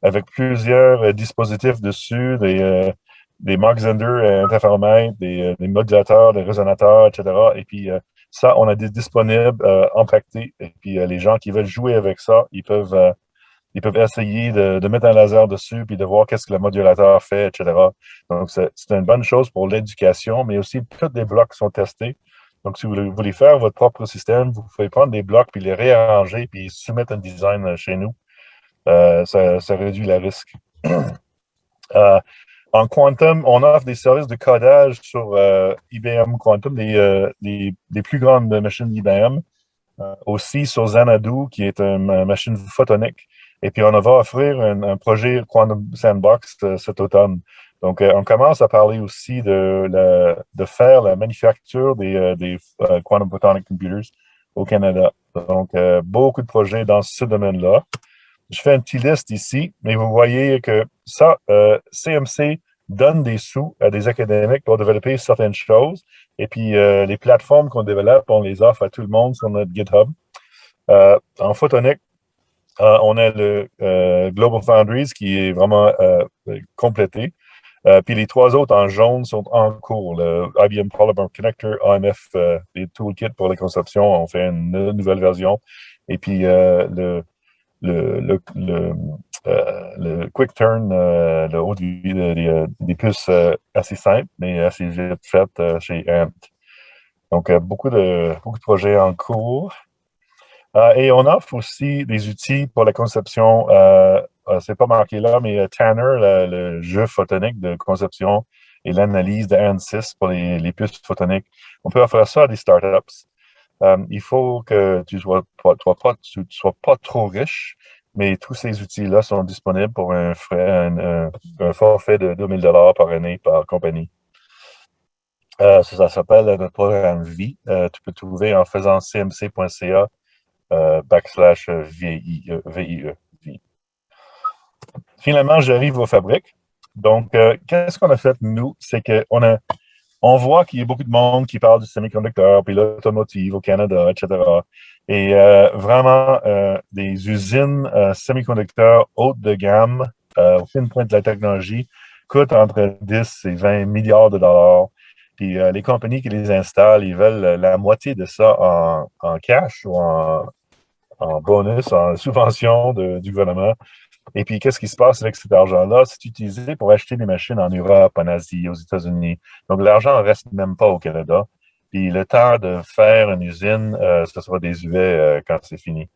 Speaker 3: avec plusieurs dispositifs dessus, des Mach Zehnder interféromètres, des modulateurs, des résonateurs, etc. Et puis, ça, on a des disponibles empaquetés. Et puis, les gens qui veulent jouer avec ça, ils peuvent essayer de mettre un laser dessus puis de voir qu'est-ce que le modulateur fait, etc. Donc, c'est une bonne chose pour l'éducation, mais aussi tous les blocs sont testés. Donc, si vous voulez faire votre propre système, vous pouvez prendre des blocs puis les réarranger puis soumettre un design chez nous. Ça réduit le risque. En Quantum, on offre des services de codage sur IBM Quantum, les plus grandes machines IBM. Aussi sur Xanadu, qui est une machine photonique. Et puis, on va offrir un projet Quantum Sandbox cet automne. Donc, on commence à parler aussi de faire la manufacture des Quantum Photonic Computers au Canada. Donc, beaucoup de projets dans ce domaine-là. Je fais une petite liste ici, mais vous voyez que ça, CMC donne des sous à des académiques pour développer certaines choses. Et puis, les plateformes qu'on développe, on les offre à tout le monde sur notre GitHub. En photonique, on a le Global Foundries qui est vraiment complété. Puis les 3 autres en jaune sont en cours. Le IBM Polymer Connector, AMF, les toolkits pour les conceptions, on fait une nouvelle version. Et puis le Quick Turn, le haut des puces assez simples, mais assez vite faites chez Ant. Donc, beaucoup de projets en cours. Et on offre aussi des outils pour la conception, c'est pas marqué là, mais Tanner, le jeu photonique de conception et l'analyse de ANSYS pour les puces photoniques. On peut offrir ça à des startups. Il faut que tu sois pas trop riche, mais tous ces outils-là sont disponibles pour un forfait de 2 000 $ par année par compagnie. Ça s'appelle notre programme VIE. Tu peux trouver en faisant cmc.ca /VIE. finalement, j'arrive aux fabriques. Donc, qu'est-ce qu'on a fait, nous? C'est on voit qu'il y a beaucoup de monde qui parle du semi-conducteur, puis l'automotive au Canada, etc. Et vraiment, des usines semi-conducteurs haute de gamme, au fin pointe de la technologie, coûtent entre 10 et 20 milliards de dollars. Puis les compagnies qui les installent, ils veulent la moitié de ça en cash ou en bonus, en subvention du gouvernement. Et puis, qu'est-ce qui se passe avec cet argent-là? C'est utilisé pour acheter des machines en Europe, en Asie, aux États-Unis. Donc, l'argent ne reste même pas au Canada. Puis, le temps de faire une usine, ce sera désuet quand c'est fini.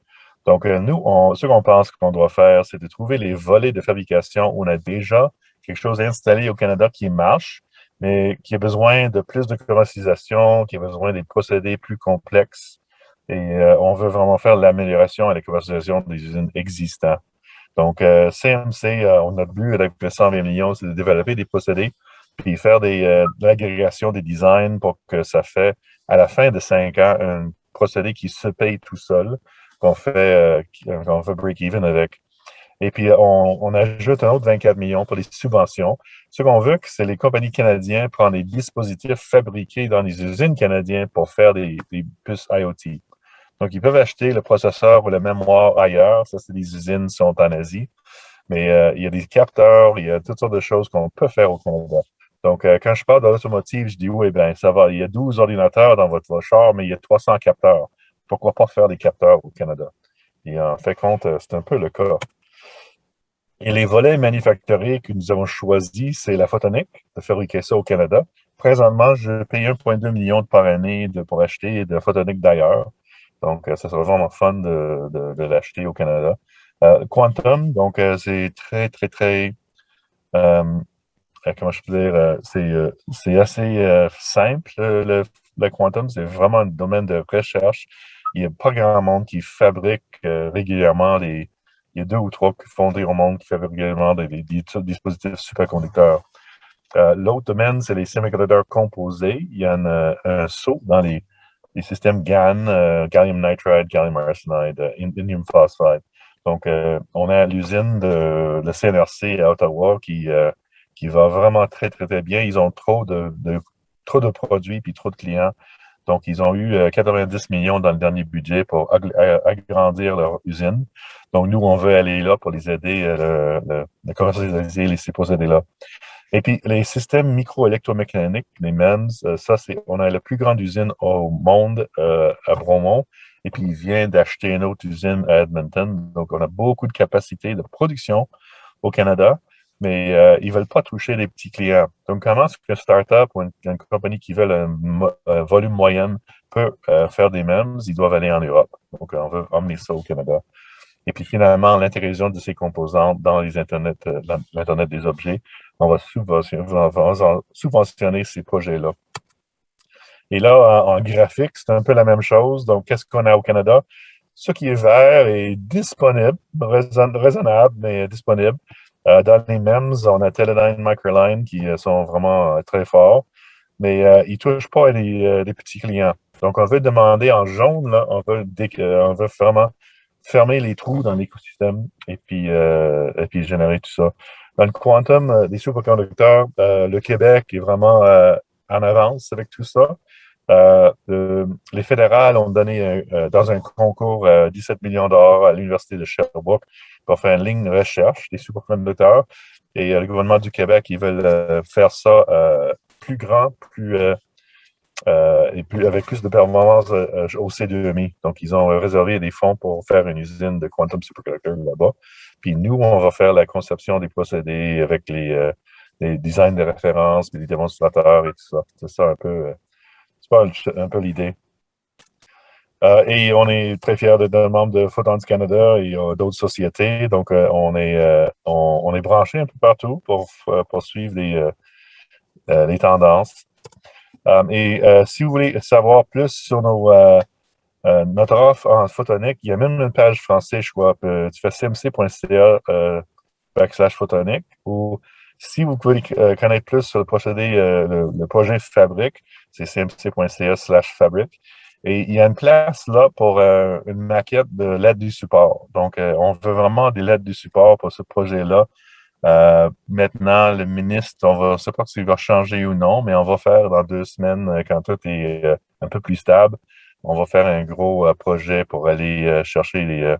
Speaker 3: Donc, nous, ce qu'on pense qu'on doit faire, c'est de trouver les volets de fabrication où on a déjà quelque chose installé au Canada qui marche, mais qui a besoin de plus de commercialisation, qui a besoin des procédés plus complexes. Et on veut vraiment faire l'amélioration et la commercialisation des usines existantes. Donc, CMC, notre but avec le 120 millions, c'est de développer des procédés, puis faire de l'agrégation des designs pour que ça fait, à la fin de 5 ans, un procédé qui se paye tout seul, qu'on fait break-even avec. Et puis, on ajoute un autre 24 millions pour les subventions. Ce qu'on veut, c'est les compagnies canadiennes prendre des dispositifs fabriqués dans les usines canadiennes pour faire des puces IoT. Donc, ils peuvent acheter le processeur ou la mémoire ailleurs. Ça, c'est des usines qui sont en Asie. Mais il y a des capteurs, il y a toutes sortes de choses qu'on peut faire au Canada. Donc, quand je parle de l'automotive, je dis, oui, bien, ça va. Il y a 12 ordinateurs dans votre char, mais il y a 300 capteurs. Pourquoi pas faire des capteurs au Canada? Et en fait compte, c'est un peu le cas. Et les volets manufacturés que nous avons choisis, c'est la photonique, de fabriquer ça au Canada. Présentement, je paye 1,2 million par année pour acheter de photonique d'ailleurs. Donc, ça serait vraiment fun de l'acheter au Canada. Quantum, donc, c'est très, très, très, euh, comment je peux dire, c'est assez simple. Le quantum, c'est vraiment un domaine de recherche. Il n'y a pas grand monde qui fabrique régulièrement il y a 2 ou 3 fonderies au monde qui fabriquent régulièrement des dispositifs superconducteurs. L'autre domaine, c'est les semi-conducteurs composés. Il y a un saut dans les systèmes GaN, gallium nitride, gallium arsenide, indium phosphide. Donc, on a l'usine de le CNRC à Ottawa qui va vraiment très, très, très bien. Ils ont trop de produits puis trop de clients. Donc, ils ont eu 90 millions dans le dernier budget pour agrandir leur usine. Donc, nous, on veut aller là pour les aider à commercialiser ces procédés-là. Et puis, les systèmes micro-électromécaniques, les MEMS, on a la plus grande usine au monde à Bromont. Et puis, il vient d'acheter une autre usine à Edmonton. Donc, on a beaucoup de capacité de production au Canada, mais ils ne veulent pas toucher les petits clients. Donc, comment est-ce qu'une start-up ou une compagnie qui veut un volume moyen peut faire des MEMS? Ils doivent aller en Europe. Donc, on veut emmener ça au Canada. Et puis finalement, l'intégration de ces composantes dans l'Internet des objets, on va subventionner ces projets-là. Et là, en graphique, c'est un peu la même chose. Donc, qu'est-ce qu'on a au Canada? Ce qui est vert est disponible, raisonnable, mais disponible. Dans les MEMS, on a Teledyne, Microline qui sont vraiment très forts, mais ils ne touchent pas les petits clients. Donc, on veut demander en jaune, là, on veut vraiment fermer les trous dans l'écosystème et puis générer tout ça. Dans le quantum des superconducteurs, le Québec est vraiment en avance avec tout ça. Les fédérales ont donné dans un concours 17 millions d'euros à l'Université de Sherbrooke pour faire une ligne de recherche des superconducteurs. Et le gouvernement du Québec, ils veulent faire ça plus grand, avec plus de performance au C2MI. Donc, ils ont réservé des fonds pour faire une usine de quantum superconducteur là-bas. Puis nous, on va faire la conception des procédés avec les designs de référence, puis les démonstrateurs et tout ça. C'est ça un peu, un peu l'idée. Et on est très fiers d'être un membre de Photons du Canada et d'autres sociétés. Donc, on est branché un peu partout pour suivre les tendances. Si vous voulez savoir plus sur notre offre en photonique, il y a même une page française, je crois. Tu fais cmc.ca/photonique. Ou si vous voulez connaître plus sur le procédé, le projet Fabrique, c'est cmc.ca/fabrique. Et il y a une place là pour une maquette de l'aide du support. Donc, on veut vraiment des lettres du support pour ce projet-là. Maintenant, le ministre, on ne sait pas s'il va changer ou non, mais on va faire dans 2 semaines, quand tout est un peu plus stable, on va faire un gros projet pour aller chercher les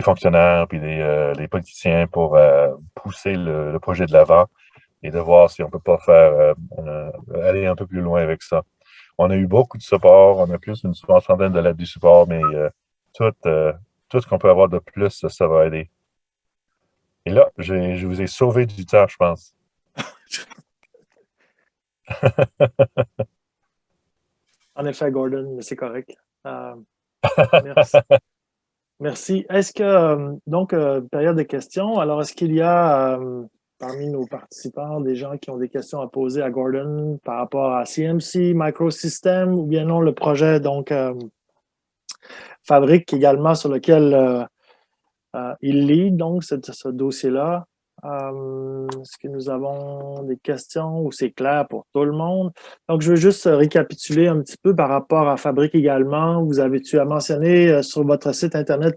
Speaker 3: fonctionnaires puis les politiciens pour pousser le projet de l'avant et de voir si on peut pas faire aller un peu plus loin avec ça. On a eu beaucoup de support, on a plus d'une soixantaine de lettres du support, mais tout ce qu'on peut avoir de plus, ça va aider. Et là, je vous ai sauvé du temps, je pense.
Speaker 1: En effet, Gordon, mais c'est correct. Merci. Merci. Est-ce que, donc, période de questions. Alors, est-ce qu'il y a parmi nos participants des gens qui ont des questions à poser à Gordon par rapport à CMC, Microsystem ou bien non le projet, donc, Fabrique également sur lequel il lead, donc, ce dossier-là. Est-ce que nous avons des questions ou c'est clair pour tout le monde? Donc, je veux juste récapituler un petit peu par rapport à Fabrique également. Tu as mentionné sur votre site Internet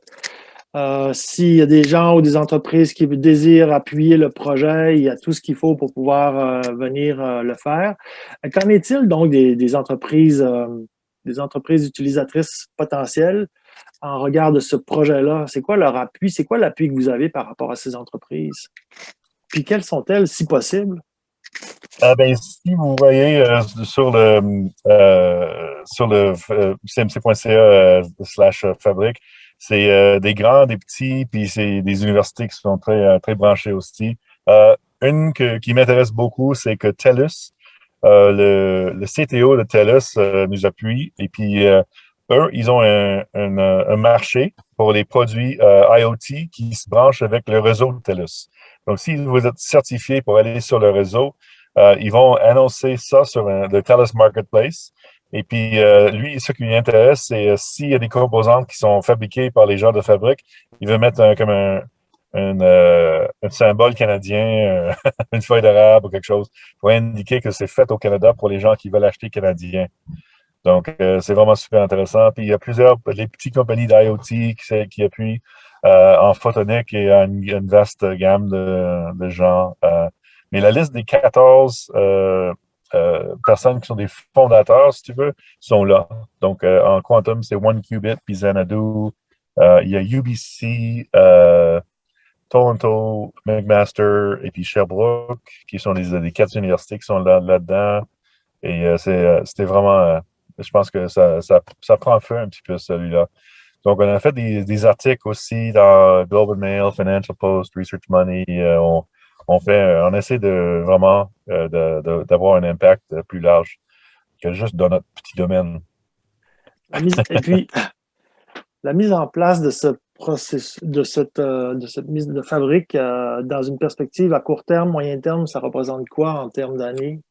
Speaker 1: s'il y a des gens ou des entreprises qui désirent appuyer le projet, il y a tout ce qu'il faut pour pouvoir venir le faire. Qu'en est-il donc des entreprises utilisatrices potentielles en regard de ce projet-là? C'est quoi leur appui? C'est quoi l'appui que vous avez par rapport à ces entreprises? Puis quelles sont-elles, si possible?
Speaker 3: Ben, si vous voyez sur le cmc.ca /fabrique, c'est des grands, des petits, puis c'est des universités qui sont très branchées aussi. Une qui m'intéresse beaucoup, c'est que TELUS, le CTO de TELUS nous appuie, et puis eux, ils ont un marché pour les produits IoT qui se branchent avec le réseau de TELUS. Donc, si vous êtes certifié pour aller sur le réseau, ils vont annoncer ça sur le TELUS Marketplace. Et puis, lui, ce qui lui intéresse, c'est s'il y a des composantes qui sont fabriquées par les gens de fabrique, il veut mettre comme un symbole canadien, une feuille d'arabe ou quelque chose pour indiquer que c'est fait au Canada pour les gens qui veulent acheter canadien. Donc, c'est vraiment super intéressant. Puis, il y a les petites compagnies d'IoT qui appuient en photonique et à une vaste gamme de gens. Mais la liste des 14 personnes qui sont des fondateurs, si tu veux, sont là. Donc, en quantum, c'est OneQubit, puis Xanadu. Il y a UBC, Toronto, McMaster et puis Sherbrooke, qui sont les 4 universités qui sont là-dedans. Et c'était vraiment... je pense que ça prend feu un petit peu, celui-là. Donc, on a fait des articles aussi dans Global Mail, Financial Post, Research Money. On essaie de vraiment d'avoir un impact plus large que juste dans notre petit domaine.
Speaker 1: Et puis, la mise en place de ce processus, de cette mise de fabrique dans une perspective à court terme, moyen terme, ça représente quoi en termes d'années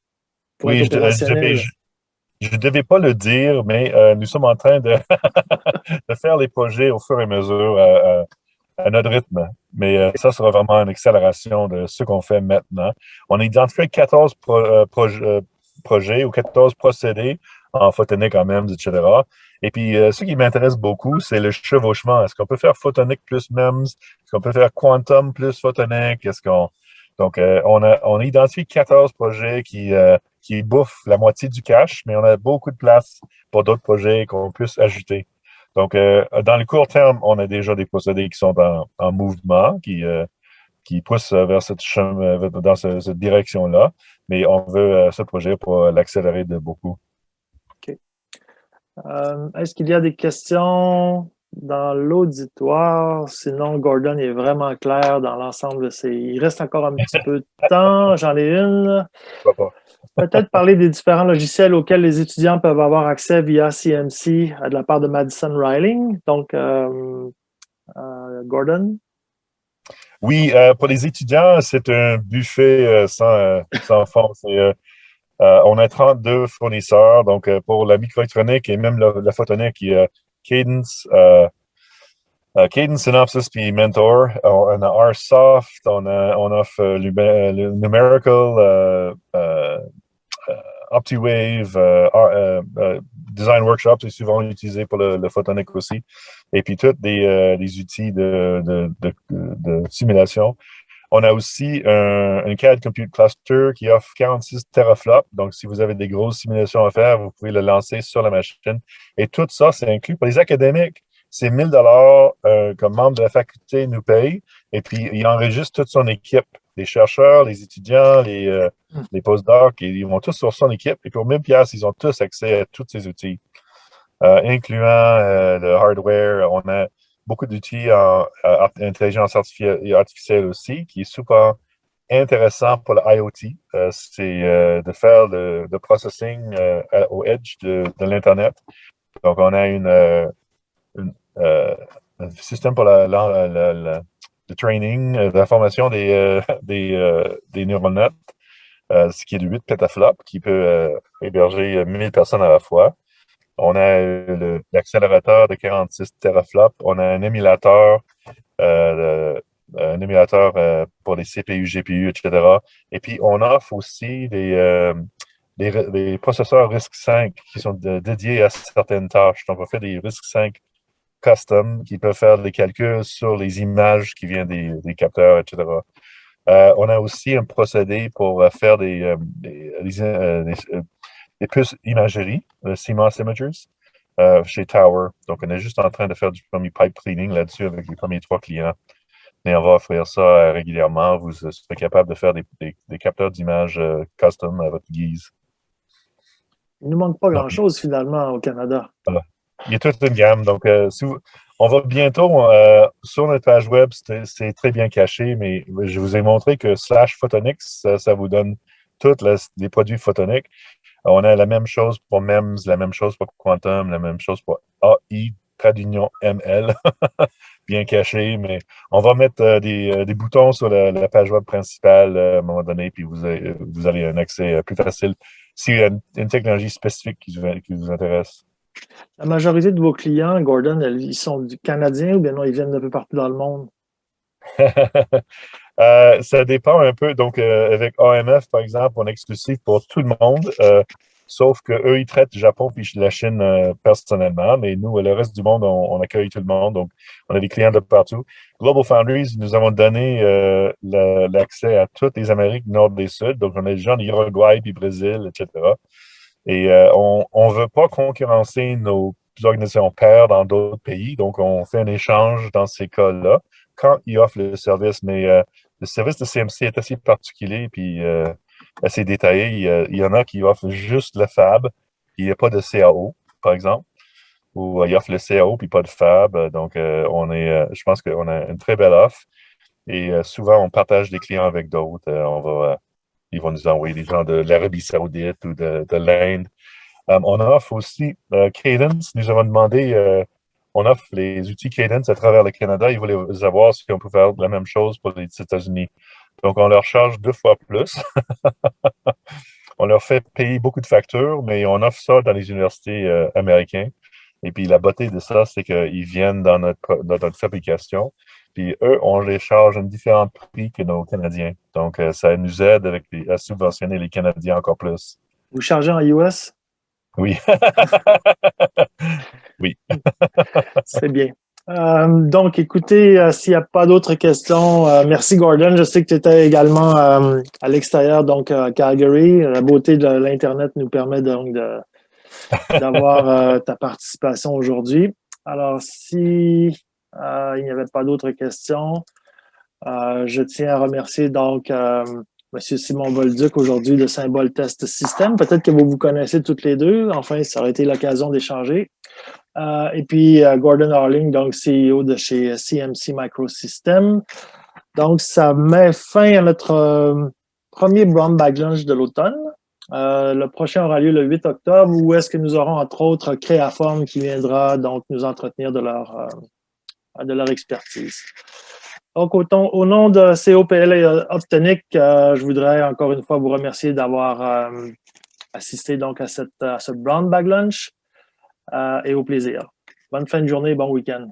Speaker 1: pour être opérationnel?
Speaker 3: Je ne devais pas le dire, mais nous sommes en train de faire les projets au fur et à mesure à notre rythme. Mais ça sera vraiment une accélération de ce qu'on fait maintenant. On a identifié 14 projets ou 14 procédés en photonique, en MEMS, etc. Et puis, ce qui m'intéresse beaucoup, c'est le chevauchement. Est-ce qu'on peut faire photonique plus MEMS? Est-ce qu'on peut faire quantum plus photonique? Donc, on a identifié 14 projets qui bouffent la moitié du cash, mais on a beaucoup de place pour d'autres projets qu'on puisse ajouter. Donc, dans le court terme, on a déjà des procédés qui sont en mouvement, qui poussent vers dans cette direction-là, mais on veut ce projet pour l'accélérer de beaucoup.
Speaker 1: OK. Est-ce qu'il y a des questions dans l'auditoire? Sinon, Gordon est vraiment clair dans l'ensemble de ces... Il reste encore un petit peu de temps. J'en ai une. Peut-être parler des différents logiciels auxquels les étudiants peuvent avoir accès via CMC de la part de Madison Riling. Donc, Gordon?
Speaker 3: Oui, pour les étudiants, c'est un buffet sans fond. On a 32 fournisseurs. Donc, pour la microélectronique et même la photonique, il y a Cadence, Synopsys puis Mentor. On a RSoft, on offre le Numerical, OptiWave, Design Workshop, c'est souvent utilisé pour le photonique aussi. Et puis, tous des outils de simulation. On a aussi un CAD Compute Cluster qui offre 46 teraflops. Donc, si vous avez des grosses simulations à faire, vous pouvez le lancer sur la machine. Et tout ça, c'est inclus pour les académiques. C'est 1 000 comme membre de la faculté nous paye. Et puis, il enregistre toute son équipe. Les chercheurs, les étudiants, les postdocs, ils vont tous sur son équipe. Et pour 1 000 $, ils ont tous accès à tous ces outils, incluant le hardware. On a beaucoup d'outils en intelligence artificielle aussi, qui est super intéressant pour l'IoT. C'est de faire le processing au edge de l'Internet. Donc, on a un système pour le training, la formation des neuronnes nets, ce qui est de 8 pétaflops, qui peut héberger 1000 personnes à la fois. On a l'accélérateur de 46 teraflops. On a un émulateur pour les CPU, GPU, etc. Et puis, on offre aussi des processeurs RISC-V qui sont dédiés à certaines tâches. Donc, on fait des RISC-V custom qui peuvent faire des calculs sur les images qui viennent des capteurs, etc. On a aussi un procédé pour faire des puces imagerie, le CMOS Imagers, chez Tower. Donc, on est juste en train de faire du premier pipe cleaning là-dessus avec les premiers 3 clients. Et on va offrir ça régulièrement. Vous serez capable de faire des capteurs d'images custom à votre guise.
Speaker 1: Il ne nous manque pas grand-chose finalement au Canada.
Speaker 3: Voilà. Il y a toute une gamme. Donc, on va bientôt sur notre page web, c'est très bien caché, mais je vous ai montré que /Photonics, ça vous donne tous les produits photoniques. On a la même chose pour MEMS, la même chose pour Quantum, la même chose pour AI, trait d'union ML, bien caché, mais on va mettre des boutons sur la page web principale à un moment donné, puis vous avez un accès plus facile s'il y a une technologie spécifique qui vous intéresse.
Speaker 1: La majorité de vos clients, Gordon, ils sont du Canadien ou bien non, ils viennent d'un peu partout dans le monde?
Speaker 3: Ça dépend un peu. Donc, avec AMF, par exemple, on est exclusif pour tout le monde, sauf qu'eux, ils traitent Japon puis la Chine personnellement, mais nous, le reste du monde, on accueille tout le monde. Donc, on a des clients de partout. Global Foundries, nous avons donné l'accès à toutes les Amériques du Nord et du Sud. Donc, on a des gens d'Uruguay puis Brésil, etc. Et on ne veut pas concurrencer nos organisations pairs dans d'autres pays. Donc, on fait un échange dans ces cas-là quand ils offrent le service. Mais le service de CMC est assez particulier puis assez détaillé. Il y en a qui offrent juste le fab. Il n'y a pas de CAO, par exemple. Ou ils offrent le CAO puis pas de fab. Donc, je pense qu'on a une très belle offre. Et souvent, on partage des clients avec d'autres. Ils vont nous envoyer des gens de l'Arabie Saoudite ou de l'Inde. On offre aussi Cadence. Nous avons demandé, on offre les outils Cadence à travers le Canada. Ils voulaient savoir si on peut faire la même chose pour les États-Unis. Donc, on leur charge 2 fois plus. On leur fait payer beaucoup de factures, mais on offre ça dans les universités américaines. Et puis, la beauté de ça, c'est qu'ils viennent dans notre fabrication. Puis eux, on les charge un différent prix que nos Canadiens. Donc, ça nous aide à subventionner les Canadiens encore plus.
Speaker 1: Vous chargez en US?
Speaker 3: Oui. Oui.
Speaker 1: C'est bien. Donc, écoutez, s'il n'y a pas d'autres questions, merci Gordon. Je sais que tu étais également à l'extérieur, donc à Calgary. La beauté de l'Internet nous permet donc d'avoir ta participation aujourd'hui. Alors, si il n'y avait pas d'autres questions, je tiens à remercier donc M. Simon Bolduc aujourd'hui de Symbol Test System. Peut-être que vous vous connaissez toutes les deux. Enfin, ça aurait été l'occasion d'échanger. Et puis Gordon Harling, donc CEO de chez CMC Microsystems. Donc, ça met fin à notre premier Brown Bag Lunch de l'automne. Le prochain aura lieu le 8 octobre, où est-ce que nous aurons entre autres Créaform qui viendra donc nous entretenir de leur expertise. Donc, au nom de COPL et Optonic, je voudrais encore une fois vous remercier d'avoir assisté donc à ce Brown Bag Lunch et au plaisir. Bonne fin de journée, bon week-end.